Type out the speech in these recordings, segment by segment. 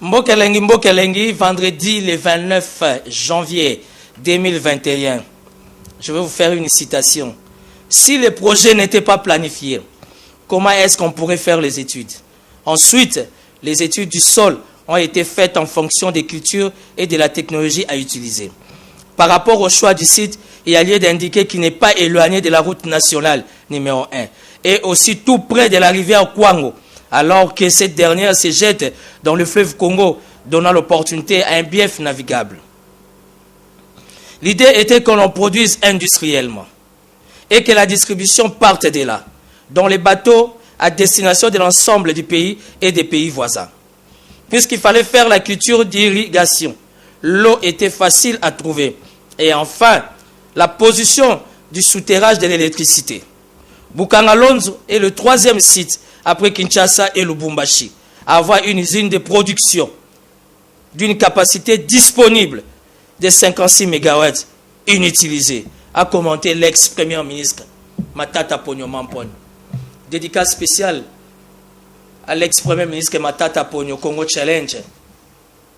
Mbokelengi, vendredi le 29 janvier 2021. Je vais vous faire une citation. Si les projets n'étaient pas planifiés, comment est-ce qu'on pourrait faire les études? Ensuite, les études du sol ont été faites en fonction des cultures et de la technologie à utiliser. Par rapport au choix du site, il y a lieu d'indiquer qu'il n'est pas éloigné de la route nationale numéro 1 et aussi tout près de la rivière Kwango, alors que cette dernière se jette dans le fleuve Congo, donnant l'opportunité à un bief navigable. L'idée était que l'on produise industriellement et que la distribution parte de là, dans les bateaux à destination de l'ensemble du pays et des pays voisins. Puisqu'il fallait faire la culture d'irrigation, l'eau était facile à trouver. Et enfin, la position du souterrage de l'électricité. Bukangalonzo est le troisième site après Kinshasa et Lubumbashi à avoir une usine de production d'une capacité disponible de 56 MW inutilisée, a commenté l'ex-premier ministre Matata Ponyo Mampon. Dédicace spéciale à l'ex-premier ministre Matata Ponyo Congo Challenge.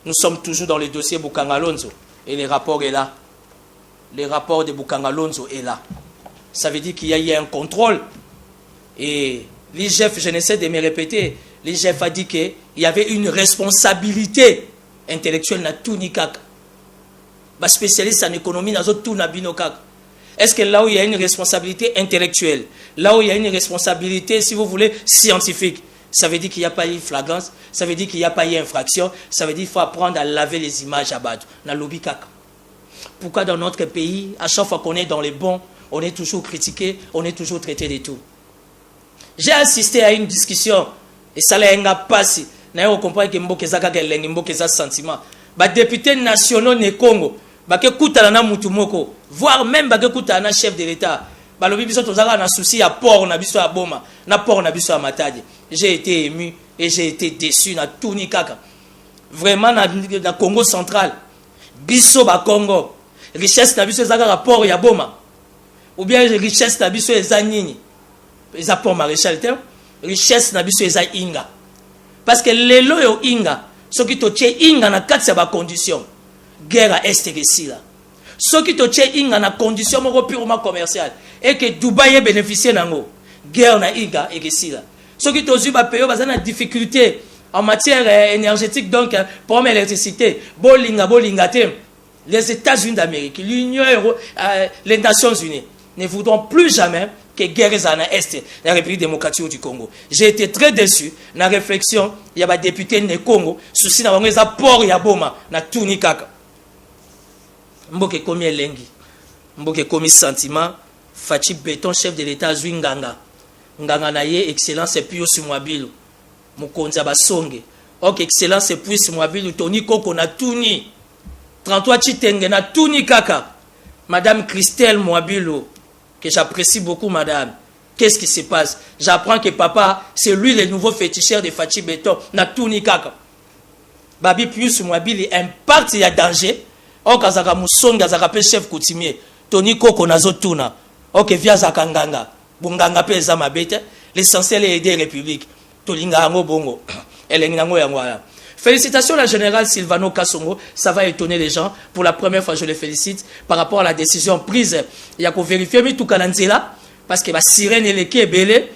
Nous sommes toujours dans le dossier Bukangalonzo et le rapport est là. Le rapport de Bukangalonzo est là. Ça veut dire qu'il y a eu un contrôle. Et l'IGF, je n'essaie de me répéter, l'IGF a dit qu'il y avait une responsabilité intellectuelle na tout ni kaka. Ba spécialiste en économie na tout na bino kaka. Est-ce que là où il y a une responsabilité intellectuelle, là où il y a une responsabilité, si vous voulez, scientifique, ça veut dire qu'il n'y a pas eu flagrance, ça veut dire qu'il n'y a pas eu infraction, ça veut dire qu'il faut apprendre à laver les images à Badou, na lobby kaka. Pourquoi dans notre pays, à chaque fois qu'on est dans les bons, on est toujours critiqué, on est toujours traité de tout? J'ai assisté à une discussion, et ça l'a passé. Vous comprenez que Mbokezaka sentiment. Les députés nationaux du Congo, voire même les chef de l'État, j'ai été ému et j'ai été déçu dans tout Nikaka. Vraiment, dans le Congo central, biso ba Congo, richesse na biso ezaka rapport ya boma. Ou bien richesse na biso eza nini? Eza pour maréchal terre, richesse na biso eza inga. Parce que lelo yo inga, soki to tche inga na kati ya ba condition, guerre à est resila. Soki to tche inga na condition moko purement commerciale et que Dubaï bénéficier nango, guerre na inga et resila. Soki to zuba payo bazana difficulté en matière énergétique, donc pour l'électricité, bolinga te. Les États-Unis d'Amérique, l'Union européenne, les Nations Unies ne voudront plus jamais que guerre en Est, la République démocratique du Congo. J'ai été très déçu. Dans la réflexion, il y a des députés du Congo, souci dans les ports Yaboma, na tout ni kaka. Mboke komi elengi, mboke komi sentiment, Fachi Béton, chef de l'État Zwinganga. Nganga na ye, excellence et puis aussi Mwabilu. Mukonza basonge. Ok, excellence et puis Mwabilu, Tony Koko na tout ni. 33 Chitenge na Tuni Kaka. Madame Christelle Mwabilu, que j'apprécie beaucoup, madame. Qu'est-ce qui se passe? J'apprends que papa, c'est lui le nouveau féticheur de Fachi Béton na Tuni Kaka. Babi Pius Mwabilu, un parti y a danger. Ok, Zaka Moussonga, Zaka pe chef coutumier. Tony Koko nazo tuna. Ok, via Zakanganga. Bunganga pe za mabete. L'essentiel est aider la République. Tolinga Ango Bongo. Elengango Yangwaya. Félicitations à la générale Sylvano Kassongo, ça va étonner les gens. Pour la première fois, je le félicite par rapport à la décision prise. Il y a qu'à vérifier, mais tout là, parce que la sirène et les kébélés,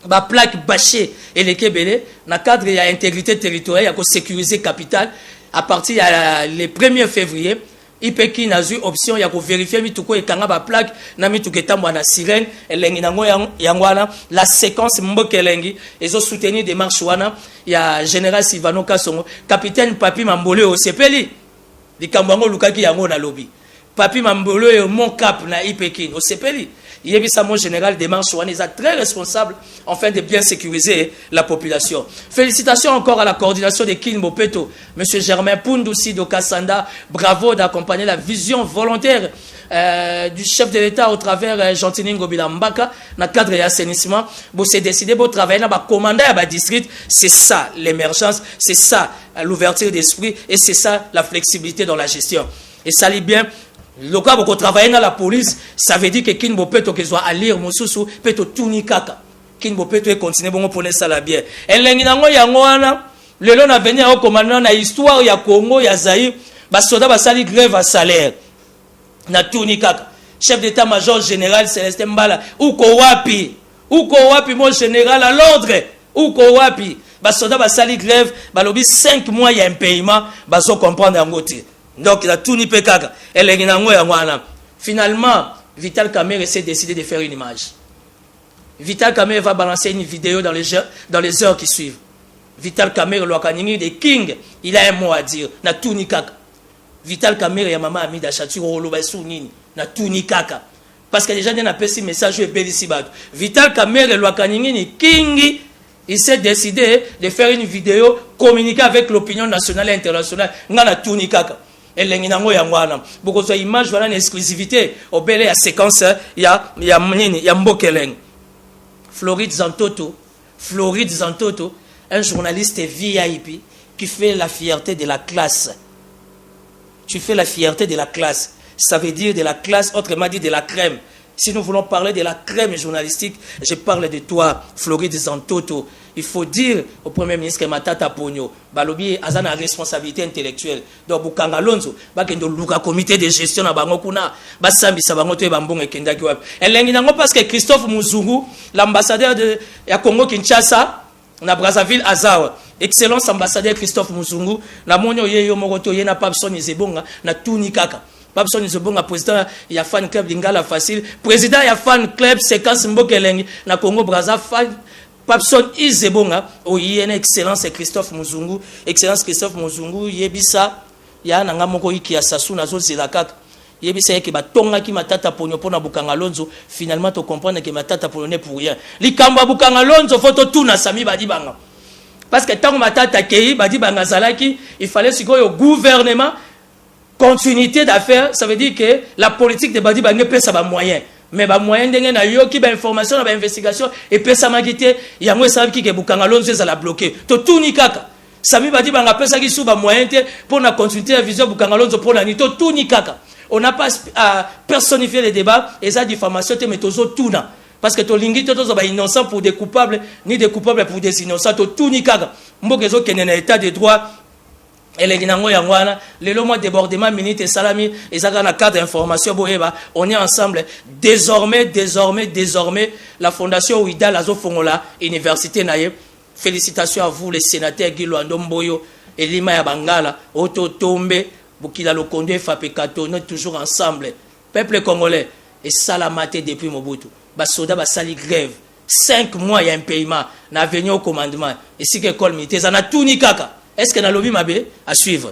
la plaque bâchée et les kébélés, dans le cadre, il y a intégrité territoriale, il y a qu'à sécuriser capitale. À partir du 1er février, il peut qu'il y ait une option, il y a qu'à vérifier, mais tout quoi, il y a une plaque, la sirène, la séquence Mbokelengi, ils ont soutenu des marches. Il y a général Sylvano Kassongo, capitaine Papi Mambole au Sepeli, di Kambango Lukaki Yango na lobby. Papi Mambole et mon cap na Ipekin au Sepeli. Il y a un général des marches, ils sont très responsables afin de bien sécuriser la population. Félicitations encore à la coordination de Kin Mopeto, M. Germain Pundusi de Kassanda, bravo d'accompagner la vision volontaire du chef de l'État au travers Jantiningo Bilambaka, dans le cadre de l'assainissement. Vous avez décidé de travailler dans le commandant à district. C'est ça l'émergence, c'est ça l'ouverture d'esprit et c'est ça la flexibilité dans la gestion. Et ça lit bien. Le cas où travailler dans la police, ça veut dire que Kinbo Peto qui soit à lire Moussousou, Peto Tuni Kaka. Kinbo Peto continue bon pour ça la bière. Et l'enginango yangoana, Le long à venir au commandant na histoire ya Congo ya Zaïre, basoda basali grève à salaire. Na tuni kaka. Chef d'état-major général Célestin Mbala, uko wapi mon général à l'ordre, uko wapi. Basoda basali grève, balobi 5 mois ya impayement, baso comprendre ngoti. Donc la tuni pe kaka. Elenginango ya ngwana. Finalement, Vital Kamerhe s'est décidé de faire une image. Vital Kamerhe va balancer une vidéo dans les heures qui suivent. Vital Kamerhe, le de King, il a un mot à dire. Na tuni kaka. Vital Kamerhe, ya maman Amida Chatu, Roloba Sounini, na tuni kaka. Parce que les gens n'ont pas ce message, Vital Kamerhe, le King, il s'est décidé de faire une vidéo, communiquer avec l'opinion nationale et internationale. Na tuni kaka. Beaucoup de images, voilà une exclusivité. Au bel et à séquence, il y a Mbokeleng. Floride Zantoto, un journaliste VIP qui fait la fierté de la classe. Tu fais la fierté de la classe. Ça veut dire de la classe, autrement dit de la crème. Si nous voulons parler de la crème journalistique, je parle de toi, Floride Zantoto. Il faut dire au Premier ministre Matata Pogno, Balobi a une responsabilité intellectuelle. Donc, Bukanga Lonzo, le comité de gestion à Bangokuna, Basambi Sabangoto et Bambong et Kendaki Web. Et l'enguinango parce que Christophe Muzungu, l'ambassadeur de Congo Kinshasa, na Brazzaville Azawa, excellence ambassadeur Christophe Muzungu, la monyo yeyo mogoto yena Papson Izebonga, na Tuni Kaka. Papson Izebonga, président, il y a fan club Lingala Facile, président, il y a fan club Séquence Mbokeleng, na Congo Brazzaville. Papson Izebonga, oyena excellence Christophe Muzungu, excellence Christophe Muzungu, yebisa, ya nanga moko iki ya sasu na zo zilakaka. Yebisa yeke batonga ki matata ponyo pona Bukanga Lonzo, finalement tu comprends que matata ponyo n'est pour rien. Likamba Bukanga Lonzo photo tout na sami badi banga. Parce que tant matata kei badi banga zalaki, il fallait sikoyo au gouvernement continuité d'affaires, ça veut dire que la politique de badi banga peut ça ba moyen. Mais ba moyen ndenge na yo ki ba information ba investigation et peut ça magité yango sabi ki ke Bukanga Lonzo ça la bloquer. To tout ni kaka. Sami badi banga pesa ki sou ba moyen te pour na continuité la vision Bukanga Lonzo pour la ni to tout ni kaka. On n'a pas à personnifier les débats et ça diffamation te metozo tout na parce que to lingi to ba innocent pour des coupables ni des coupables pour des innocents to tout ni kaka. Mbokezo kenena état de droit. Le mois débordement minute et salami et ça dans la cadre d'information on est ensemble désormais la fondation Ouida Lazo Fongola université naye félicitations à vous les sénateurs Guilo Andomboyo et Lima ya Bangala Oto Tombe Bukila Lokondo et Fapekato nous toujours ensemble peuple congolais et salamate depuis Mobutu basoda basali grève 5 mois il y a un paiement na venu au commandement et si que col militaire ça na tout ni kaka. Est-ce que dans le lobby à suivre?